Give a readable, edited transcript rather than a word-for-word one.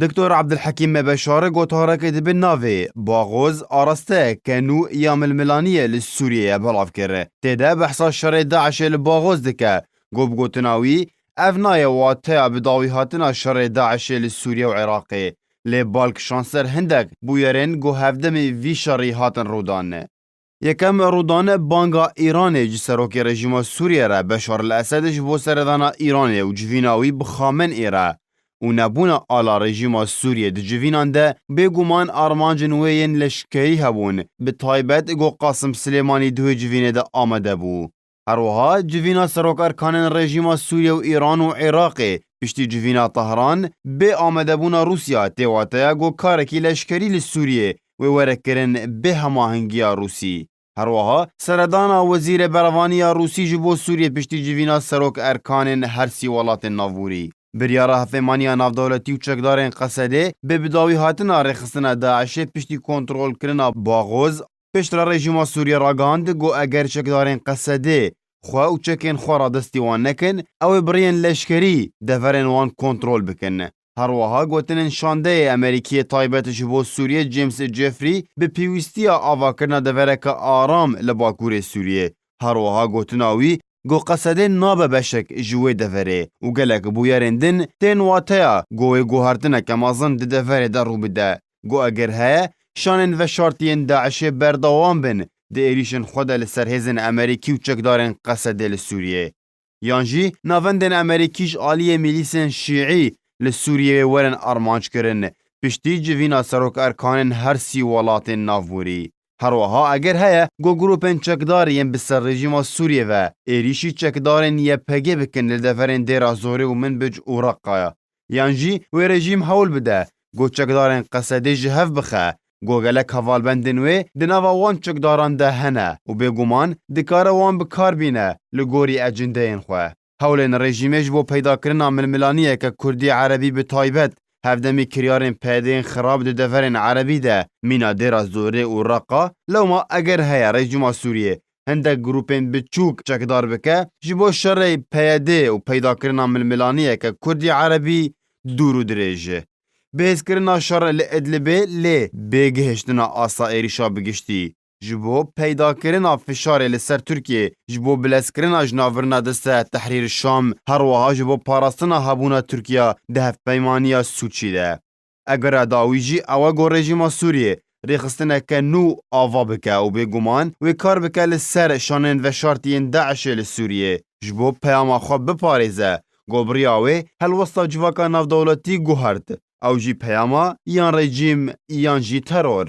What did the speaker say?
دکتور عبدالحکیم بشار گوتاره که دبی ناوی باغوز آراسته کنو یام الملانیه لسوریه بلاف کره تیده بحثا شر داعش لباغوز دکه گوب گوتناوی افنای واته بداوی هاتنا شر داعش لسوریه و عراقی لبالک شانسر هندک بویرین گو هفدمی وی شری هاتن رودانه یکم رودانه بانگا ایران جسروک رژیم سوریه را بشار الاسدش بو سردانا ایران و جویناوی بخامن ایره و نبونا آلا رژیم سوریه د جوینان ده بگومان آرمانجن وین لشکری هبون به تایبت گو قاسم سلیمانی دوی جوینه ده آمده بو. هروها جوینا سروک ارکان رژیم سوریه و ایران و عراق پشتی جوینا طهران به آمده بونا روسیا تیواته گو کارکی لشکری لسوریه و ورکرن به هماهنگیا روسی. هروها سردانا وزیر بروانی روسی جبو سوریه پشتی جوینا سروک ارکان هر سی ولات ناووری. بریارا هفمانیا نافدولتی و چکدارین قصده به بداوی هاتنا رخصتنا داعش پشتی کنترل کرنا باغوز پشت را رژیم سوریه راگاند گو اگر چکدارین قصده خواه و چکین خورا دستی وان نکن او برین لشکری دفرین وان کنترل بکن. هروها گوتنین شانده امریکی تایبت جبو سوریه جیمز جفری به پیوستیا آوا کرنا دفرک آرام لباکور سوریه. هروها گوتناوی گو قصده نابه بشک جوه دفره و گلک بویرندن تین واتیا گوه گوهرتنه کمازن ده دفره در رو بده. گو اگر های شانن و شارتین داعش بردوان بن ده ایریشن خود لسرهزن امریکی و چکدارن قصده لسوریه. یانجی ناوندن امریکیش آلی میلیسن شیعی لسوریه ورن آرمانج کرن پشتی جوینا سروک ارکانن هر سی ولات نافوری. هروها اگر هیا گو گروپن چکدارین بسر رژیم سوریه و ایریشی چکدارین یه پگه بکن لدفرین دیرا زوری و من بج اوراقایا. یانجی و رژیم حول بده گو چکدارین قصده جهف بخه گو گلک حوال بندن و دناوا وان چکداران ده هنه و بگومان دکار وان بکار بینه لگوری اجنده این خواه. حولین رژیمش بو پیدا کرنا ململانیه که کردی عربی به تایبت هفدمی کریارین پیدین خراب ده دفرین عربی ده مینا دیرا زوره و رقا لو ما اگر هیا رژیم سوریه هنده گروپین بچوک چکدار بکه جبو شر پیده و پیدا کرنا ململانیه که کردی عربی دورو دریجه. بهز کرنا شر لعدلبه لی بگهشتنا آسا ایریشا بگشتی. جبو پیدا کرنا فشار لسر ترکیه جبو بلس کرنا جناورنا دسته تحریر شام هر وها جبو پاراستنا هبونا ترکیه ده پیمانیا سوچی ده. اگر داویجی اوه گو رژیم سوریه ریخستنه که نو آوا بکه و بگومان و کار بکه لسر شانن و شارتین داعش لسوریه جبو پیاما خواب بپاریزه گوبریاوه هل وستا جواکا ناف دولتی گوهرد او جی پیاما یان رژیم یان جی ترور.